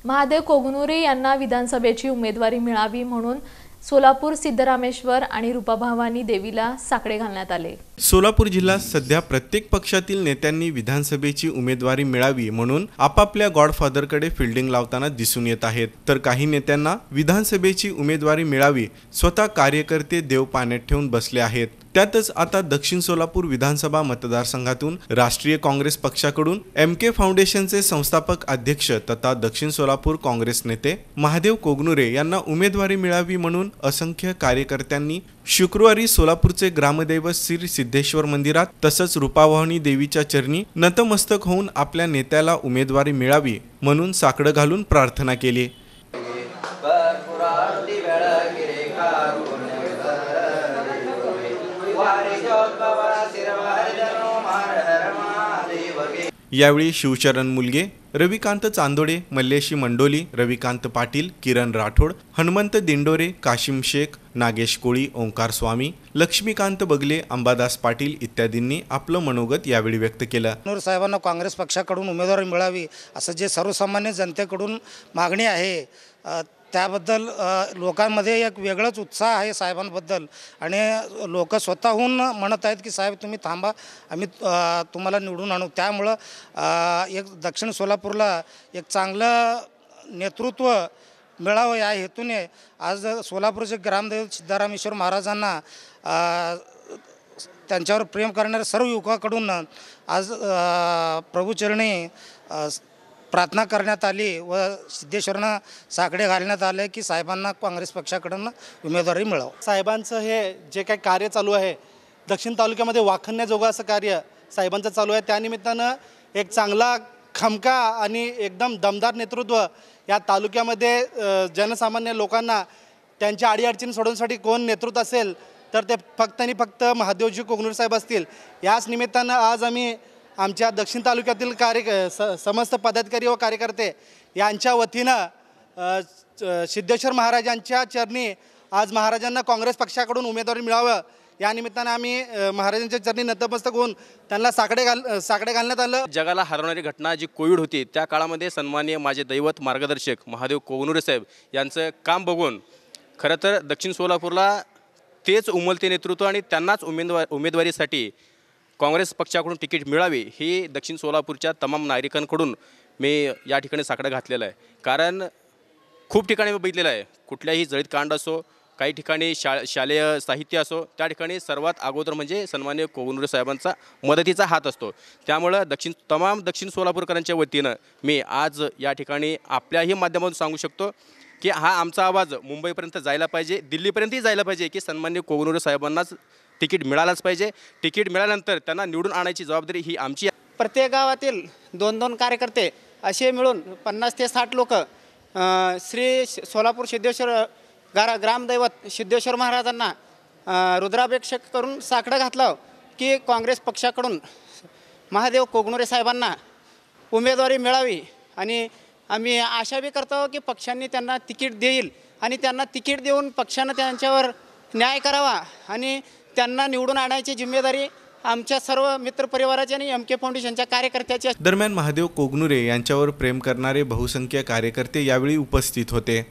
महादेव कोगनुरे यांना विधानसभेची उमेदवारी मिळावी म्हणून सोलापूर सिद्धरामेश्वर आणि रूपाभवानी देवीला साकडे घालण्यात आले। सोलापूर जिल्ह्यात सध्या प्रत्येक पक्षातील नेत्यांनी विधानसभेची उमेदवारी मिळावी म्हणून आपापल्या गॉडफादरकडे फिल्डिंग लावताना दिसून येत आहेत, तर काही नेत्यांना विधानसभेची उमेदवारी मिळावी स्वतः कार्यकर्ते देव पाण्यात ठेवून बसले आहेत। त्यातच आता दक्षिण सोलापूर विधानसभा मतदारसंघातून राष्ट्रीय काँग्रेस पक्षाकडून MK फाउंडेशनचे संस्थापक अध्यक्ष तथा दक्षिण सोलापूर काँग्रेस नेते महादेव कोगनुरे यांना उमेदवारी मिळावी म्हणून असंख्य कार्यकर्त्यांनी शुक्रवारी सोलापूरचे ग्रामदैवत श्री सिद्धेश्वर मंदिरात तसंच रूपाभवानी देवीच्या चरणी नतमस्तक होऊन आपल्या नेत्याला उमेदवारी मिळावी म्हणून साकडं घालून प्रार्थना केली। यावेळी शिवचरण मुलगे, रविकांत चांदोडे, मल्लेशी मंडोली, रविकांत पाटील, किरण राठोड, हनुमंत दिंडोरे, काशिम शेख, नागेश कोळी, ओंकार स्वामी, लक्ष्मीकांत बगले, अंबादास पाटील इत्यादींनी आपलं मनोगत यावेळी व्यक्त केलं। कोगनुरे साहेबांना काँग्रेस पक्षाकडून उमेदवारी मिळावी असं जे सर्वसामान्य जनतेकडून मागणी आहे, त्याबद्दल लोकांमध्ये एक वेगळाच उत्साह आहे साहेबांबद्दल आणि लोक स्वतःहून म्हणत आहेत की साहेब तुम्ही थांबा, आम्ही तुम्हाला निवडून आणू। त्यामुळं एक दक्षिण सोलापूरला एक चांगलं नेतृत्व मिळावं या हेतूने आज सोलापूरचे ग्रामदैवत सिद्धरामेश्वर महाराजांना त्यांच्यावर प्रेम करणाऱ्या सर्व युवकांकडून आज प्रभूचरणी प्रार्थना करण्यात आली व सिद्धेश्वरांना साकडे घालण्यात आले की साहेबांना काँग्रेस पक्षाकडून उमेदवारी मिळावं। साहेबांचं हे जे काही कार्य चालू आहे दक्षिण तालुक्यामध्ये वाखण्याजोगं असं कार्य साहेबांचं चालू आहे, त्यानिमित्तानं एक चांगला खमका आणि एकदम दमदार नेतृत्व या तालुक्यामध्ये जनसामान्य लोकांना त्यांच्या अडीअडचणी सोडवण्यासाठी कोण नेतृत्व असेल तर ते फक्त आणि फक्त महादेवजी कोगनुरे साहेब असतील। याच निमित्तानं आज आम्ही आमच्या दक्षिण तालुक्यातील समस्त पदाधिकारी व कार्यकर्ते यांच्या वतीनं सिद्धेश्वर महाराजांच्या चरणी आज महाराजांना काँग्रेस पक्षाकडून उमेदवारी मिळावं या निमित्तानं आम्ही महाराजांच्या चरणी नतमस्तक होऊन त्यांना साकडे घालण्यात आलं। जगाला हरवणारी घटना जी कोविड होती त्या काळामध्ये सन्माननीय माझे दैवत मार्गदर्शक महादेव कोगनुरे साहेब यांचं काम बघून खरं तर दक्षिण सोलापूरला तेच उमलते नेतृत्व आणि त्यांनाच उमेदवारीसाठी काँग्रेस पक्षाकडून तिकीट मिळावी ही दक्षिण सोलापूरच्या तमाम नागरिकांकडून मी या ठिकाणी साकडं घातलेलं आहे। कारण खूप ठिकाणी मी बघितलेलं आहे, कुठल्याही जळीत कांड असो, काही ठिकाणी शालेय साहित्य असो, त्या ठिकाणी सर्वात अगोदर म्हणजे सन्माननीय कोगनुरे साहेबांचा मदतीचा हात असतो। त्यामुळं तमाम दक्षिण सोलापूरकरांच्या वतीनं मी आज या ठिकाणी आपल्याही माध्यमातून सांगू शकतो की हा आमचा आवाज मुंबईपर्यंत जायला पाहिजे, दिल्लीपर्यंतही जायला पाहिजे की सन्माननीय कोगनुरे साहेबांनाच तिकीट मिळालंच पाहिजे। तिकीट मिळाल्यानंतर त्यांना निवडून आणायची जबाबदारी ही आमची आहे। प्रत्येक गावातील 2-2 कार्यकर्ते असे मिळून 50 ते 60 लोक श्री सोलापूर सिद्धेश्वर ग्रामदैवत सिद्धेश्वर महाराजांना रुद्राभिषेक करून साकडं घातलं की काँग्रेस पक्षाकडून महादेव कोगनुरे साहेबांना उमेदवारी मिळावी आणि आम्ही आशा बी करतो की पक्षांनी त्यांना तिकीट देईल आणि त्यांना तिकीट देऊन पक्षानं त्यांच्यावर न्याय करावा आणि त्यांना निवडून आणायची जिम्मेदारी आमच्या सर्व मित्रपरिवाराची आणि MK फाउंडेशनच्या कार्यकर्त्याची। दरम्यान महादेव कोगनुरे यांच्यावर प्रेम करणारे बहुसंख्य कार्यकर्ते यावेळी उपस्थित होते।